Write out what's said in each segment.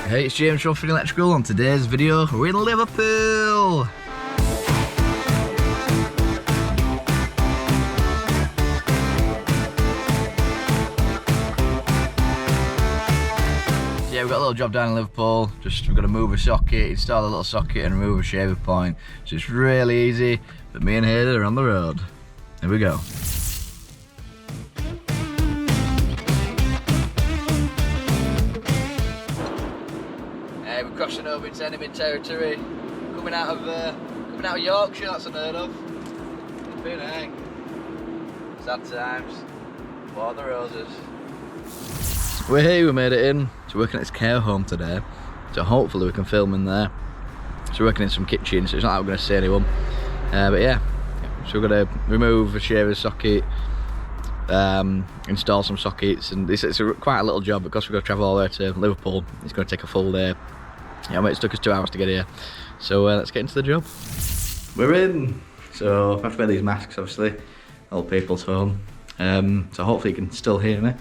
Hey, it's James from Electrical. On today's video, we're in Liverpool. Yeah, we've got a little job down in Liverpool. We've got to move a socket, install a little socket and remove a shaver point. So it's really easy, but me and Haydan are on the road. Here we go. Hey, we're crossing over into enemy territory. Coming out of Yorkshire, that's unheard of. It's been sad times. For the roses. We're here, we made it in. So we're working at this care home today. So hopefully we can film in there. So we're working in some kitchen, so it's not like we're going to see anyone. But yeah, so we're going to remove a shaver socket, install some sockets, and it's quite a little job because we've got to travel all the way to Liverpool. It's going to take a full day. Yeah, it took us 2 hours to get here. So let's get into the job. We're in. So I have to wear these masks, obviously. Old people's home. So hopefully you can still hear me.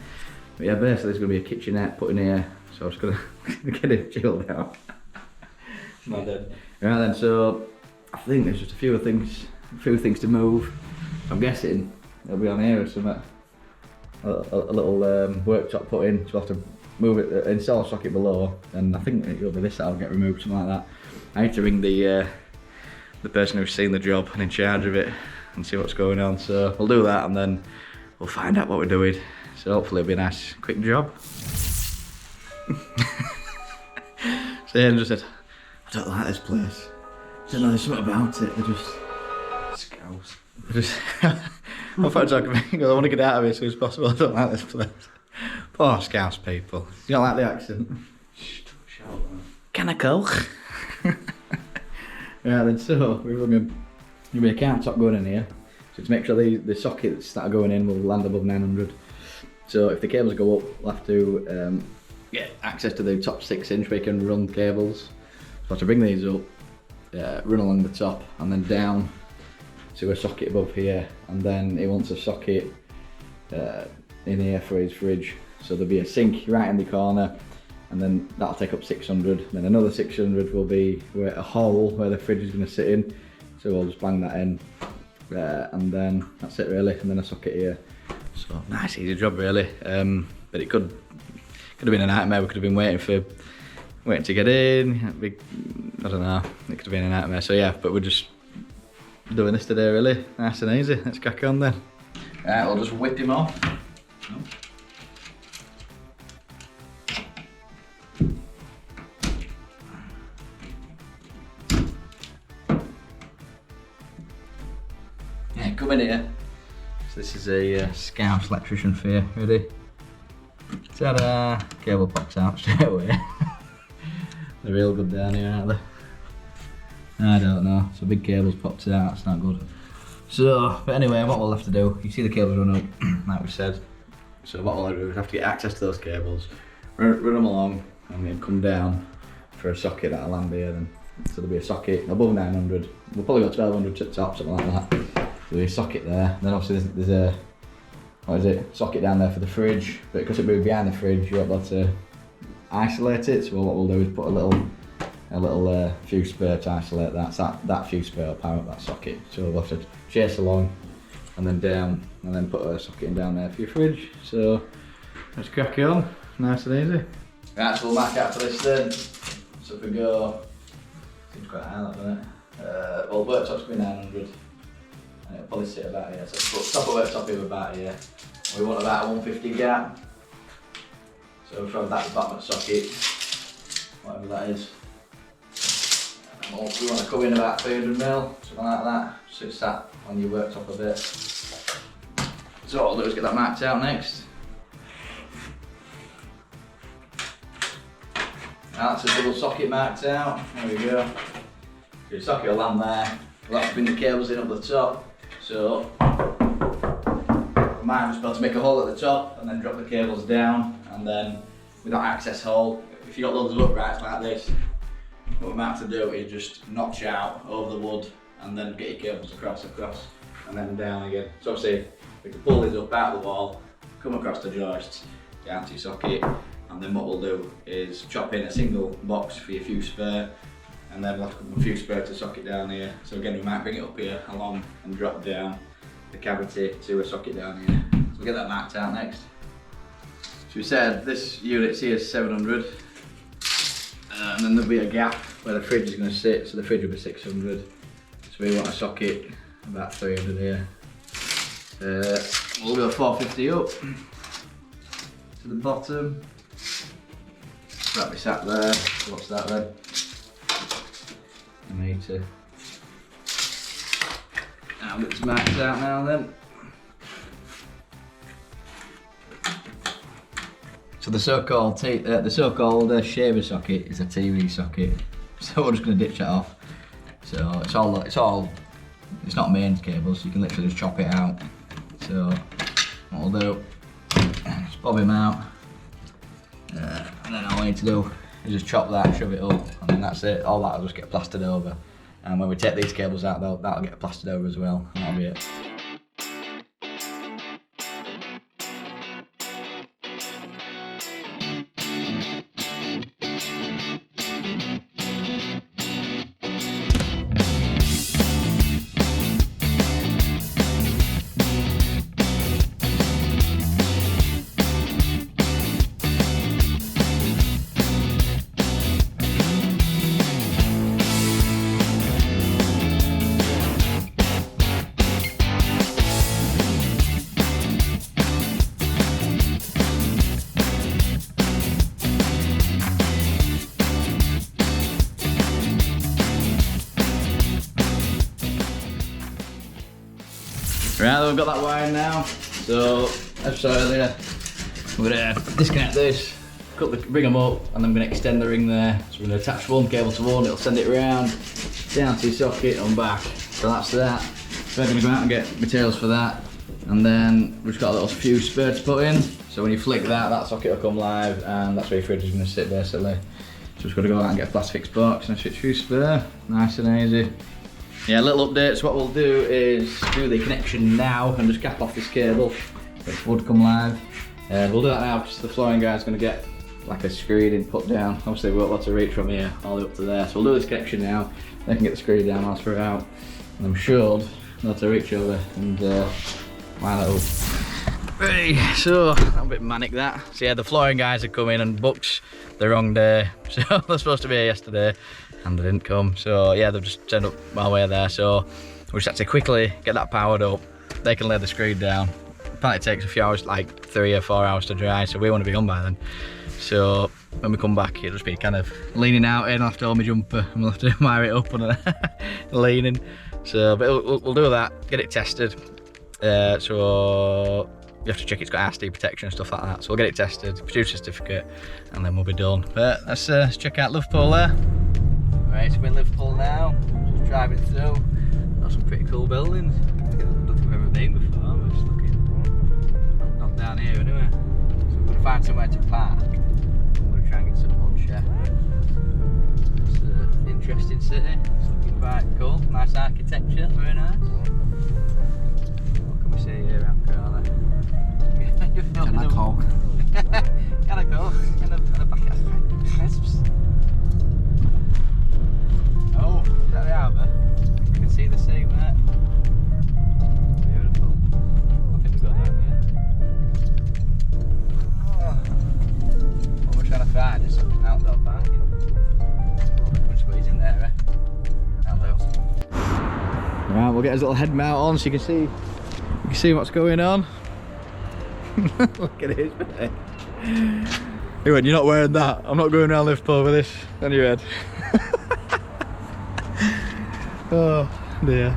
But yeah, basically there's going to be a kitchenette put in here, so I'm just going to get it chilled out. It's not dead. Right then, so I think there's just a few things to move. I'm guessing it'll be on here or something. A little worktop put in, so we'll have to move it, install a socket below, and I think it'll be this that'll get removed, something like that. I need to ring the person who's seen the job and in charge of it and see what's going on, so we'll do that and then we'll find out what we're doing. So hopefully it'll be a nice, quick job. So Haydan just said, I don't like this place. I don't know, there's something about it. They're just scouse. I thought I want to get out of here as soon as possible. I don't like this place. Poor Scouse people. You don't like the accent? Shut up, man. Can I coke? Yeah, then so we're going to be a countertop going in here. So to make sure the sockets that are going in will land above 900. So if the cables go up, we'll have to get access to the top 6-inch where you can run cables. So I have to bring these up, run along the top and then down to a socket above here, and then he wants a socket in here for his fridge. So there'll be a sink right in the corner, and then that'll take up 600. Then another 600 will be a hole where the fridge is going to sit in. So we'll just bang that in, and then that's it really, and then a socket here. So nice easy job really, but it could have been a nightmare. We could have been waiting to get in. I don't know, it could have been a nightmare. So yeah, but we're just doing this today really, nice and easy. Let's crack on then. Right, we'll just whip him off. Yeah, come in here. So this is a Scouse Electrician for you. Ready? Ta-da! Cable pops out straight away. They're real good down here, aren't they? I don't know. So big cables popped out. It's not good. So, but anyway, what we'll have to do, you see the cables run up, like we said. So what we'll do is have to get access to those cables, run them along, and then come down for a socket that'll land here. Then. So there'll be a socket above 900. We'll probably go 1200 to the top, something like that. There'll be a socket there. Then obviously there's a socket down there for the fridge. But because it'll be behind the fridge, you won't be able to isolate it. So what we'll do is put a little fuse spur to isolate that. So that fuse spur will power up that socket. So we'll have to chase along and then down, and then put a socket in down there for your fridge. So let's crack it on, nice and easy. Right, so we'll mark out for this then. So if we go, seems quite high that, doesn't it? Well, the worktop's going to be 900. And it'll probably sit about here. So put top of worktop here about here. We want about a 150 gap. So from that to the bottom of the socket, whatever that is. We want to come in about 300 mil, something like that. So it's sat on your worktop a bit. So what I'll do is get that marked out next. That's a double socket marked out. There we go. So your socket will land there. We'll have to bring the cables in up the top. So we might just be able to make a hole at the top and then drop the cables down, and then with that access hole, if you've got loads of uprights like this, what we might have to do is just notch out over the wood and then get your cables across and then down again. So obviously we can pull these up out of the wall, come across the joists, down to your socket, and then what we'll do is chop in a single box for your fuse spare, and then we'll have to put a fuse spare to socket down here. So again, we might bring it up here along and drop down the cavity to a socket down here. So we'll get that marked out next. So we said this unit here is 700, and then there'll be a gap where the fridge is going to sit, so the fridge will be 600. So we want a socket about 300 here. We'll go 450 up to the bottom. That'll be sat there. What's that then? A metre. Now it's marked out now then. So the so-called shaver socket is a TV socket. So we're just going to ditch it off. So it's not mains cables, so you can literally just chop it out. So what we'll do, just bob him out, and then all I need to do is just chop that, shove it up, and then that's it. All that'll just get plastered over. And when we take these cables out, that'll get plastered over as well, and that'll be it. Right, we've got that wired now. So, as I said earlier, we're going to disconnect this, bring them up, and then we're going to extend the ring there. So we're going to attach one cable to one, it'll send it around, down to your socket and back. So that's that. So we're going to go out and get materials for that. And then we've just got a little fuse spare to put in. So when you flick that socket will come live, and that's where your fridge is going to sit basically. So just got to go out and get a fast fix box and a switch fuse spare. Nice and easy. Yeah, little updates. What we'll do is do the connection now and just cap off this cable. It would come live. We'll do that now because the flooring guy's going to get like a screen put down. Obviously we won't be able to reach from here all the way up to there. So we'll do this connection now. They can get the screen down, I'll throw it out. And I'm sure they'll have to reach over and line it up. Right, so a bit manic that. So yeah, the flooring guys have come in and booked the wrong day. So they're supposed to be here yesterday and they didn't come. So yeah, they've just turned up while we're there. So we just had to quickly get that powered up. They can lay the screen down. Apparently it takes a few hours, like 3 or 4 hours to dry, so we want to be on by then. So when we come back, it'll just be kind of leaning out in. I'll have to hold my jumper and we'll have to wire it up and leaning. So, but we'll do that, get it tested. So you have to check it's got RSD protection and stuff like that. So we'll get it tested, produce a certificate, and then we'll be done. But let's check out Liverpool there. Right, so we're in Liverpool now, just driving through. Got some pretty cool buildings. I don't think we've ever been before, we're just looking. Not down here anyway. So we're going to find somewhere to park. I'm going to try and get some lunch, yeah. It's an interesting city, it's looking quite cool. Nice architecture, very nice. What can we see here around the corner? You're filming them. Can I go? And a packet of crisps. Oh, is that the harbour? You can see the sea there. Beautiful. I think we've got that here. Oh. What we're trying to find is some outdoor parking. Oh, we'll squeeze in there, eh? Outdoors. Right, we'll get his little head mount on so you can see what's going on. Look at his bit. He went, "You're not wearing that. I'm not going around Liverpool with this on your head." Oh dear.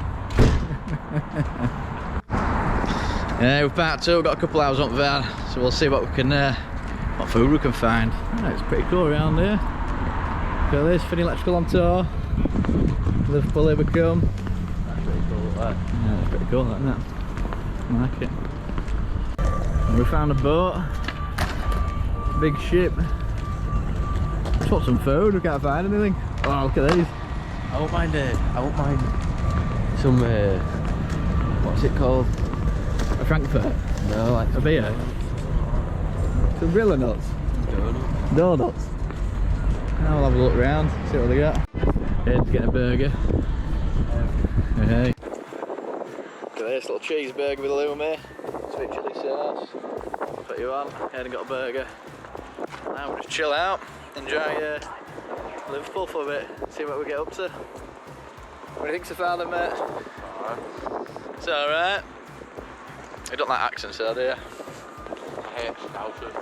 Yeah, we've parked up, we've got a couple hours on the van, so we'll see what we can, what food we can find. Oh, it's pretty cool around here. Look at this, Finny Electrical on tour. Liverpool, here we come. That's pretty cool, that. Yeah, that's pretty cool, isn't it? I like it. And we found a boat, big ship. Just want some food, we can't find anything. Oh, look at these. I won't mind some, what's it called? A Frankfurt? No, like a beer. Some Rilla nuts. Donuts? I'll have a look round, see what they got. Here's getting a burger. Hey. Look at this little cheeseburger with halloumi, sweet chilli sauce. Put you on, Haydan got a burger. Now we'll just chill out, enjoy Liverpool for a bit, see what we get up to. What do you think so far then, mate? Alright. It's alright. You don't like accents, though, do you? I hate Scousers.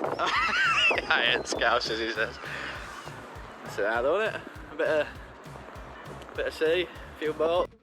I hate Scousers, he says. That's alright, though, isn't it? A bit of sea, a few boats.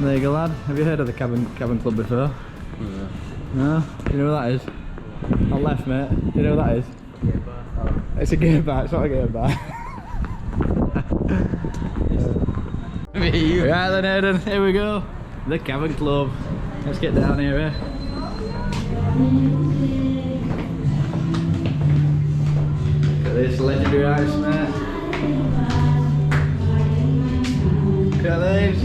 There you go, lad. Have you heard of the cabin club before? Yeah. No? Do you know what that is? On left, mate. Do you know what that is? Game bar. Oh. It's a game bar, it's not a game bar. Right then, Haydan, here we go. The cabin club. Let's get down here, eh? Look at this legendary ice, mate. Look at these.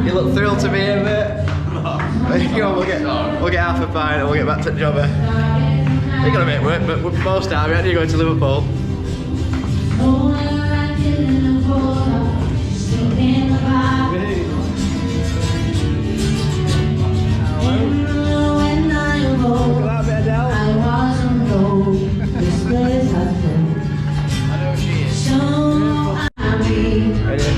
You look thrilled to be here, mate. Come on, we'll get half a pint and we'll get back to the job. You're gonna make work, but we're most out of it. You're going to Liverpool. Look at that bit of Dell. I know she is. Ready?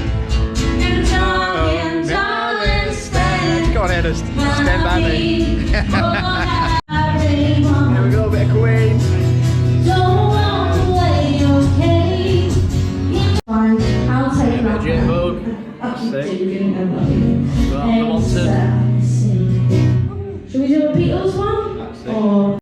Go on, Haydan, stand by me. Here we go, a bit of Queen. I'll take A bit of J-Bug. Sick. Got the Monson. Should we do a Beatles one? That's it. Or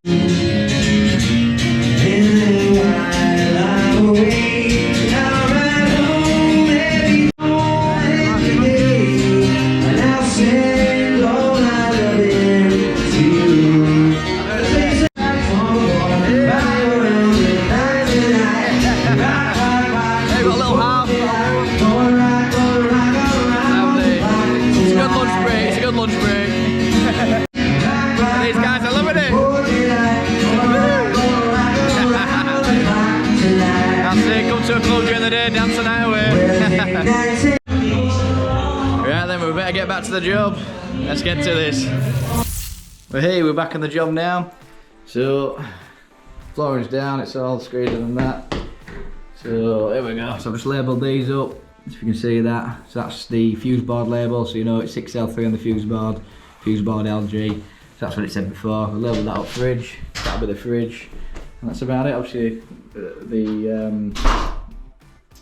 dancing our way. Right then, we better get back to the job. Let's get to this. Well, hey, we're back on the job now. So, flooring's down, it's all screeded and that. So, here we go. So I've just labelled these up, if you can see that. So that's the fuse board label, so you know it's 6L3 on the fuse board LG. So that's what it said before. We labelled that up fridge, that'll be the fridge. And that's about it. Obviously,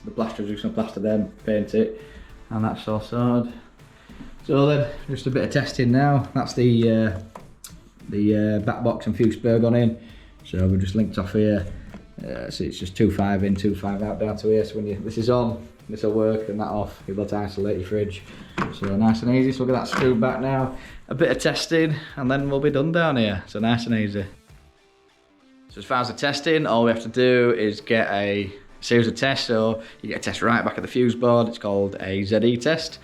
the plaster, just gonna plaster them, paint it, and that's all sorted. So then, just a bit of testing now. That's the back box and fuse spur gone in. So we've just linked off here. So it's just 2.5 in, 2.5 out down to here. So when this is on, this will work, and that off, you'll be able to isolate your fridge. So nice and easy. So we'll get that screwed back now. A bit of testing, and then we'll be done down here. So nice and easy. So as far as the testing, all we have to do is get a series of tests. So you get a test right back at the fuse board. It's called a ZE test,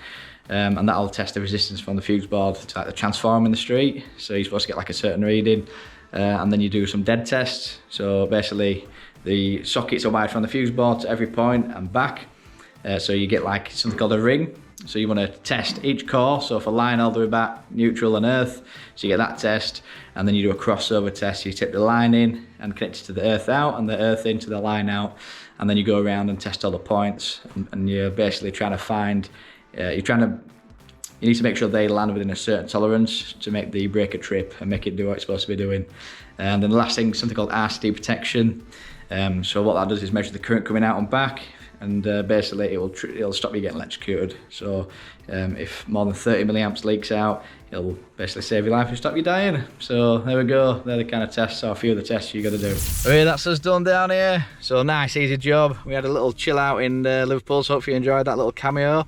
and that'll test the resistance from the fuse board to like the transformer in the street. So you're supposed to get like a certain reading, and then you do some dead tests. So basically the sockets are wired from the fuse board to every point and back. So you get like something called a ring. So you want to test each core, so for line all the way back, neutral and earth, so you get that test, and then you do a crossover test. You tip the line in and connect it to the earth out, and the earth into the line out, and then you go around and test all the points, and you're basically trying to find, you need to make sure they land within a certain tolerance to make the breaker trip and make it do what it's supposed to be doing. And then the last thing, something called RCD protection. So what that does is measure the current coming out and back, and basically it'll stop you getting electrocuted. So if more than 30 milliamps leaks out, it'll basically save your life and stop you dying. So there we go, they're the kind of tests, or a few of the tests you got to do. Okay, that's us done down here. So nice, easy job. We had a little chill out in Liverpool, so hopefully you enjoyed that little cameo.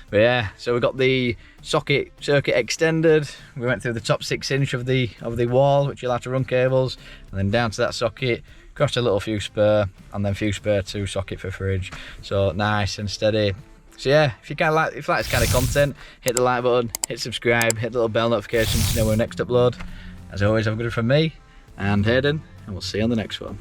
But yeah, so we got the socket circuit extended. We went through the top 6 inch of the wall, which you'll have to run cables, and then down to that socket, across a little fuse spur, and then fuse spur to socket for fridge. So nice and steady. So yeah, if you like this kind of content, hit the like button, hit subscribe, hit the little bell notification to know when we next upload. As always, have a good one from me and Hayden, and we'll see you on the next one.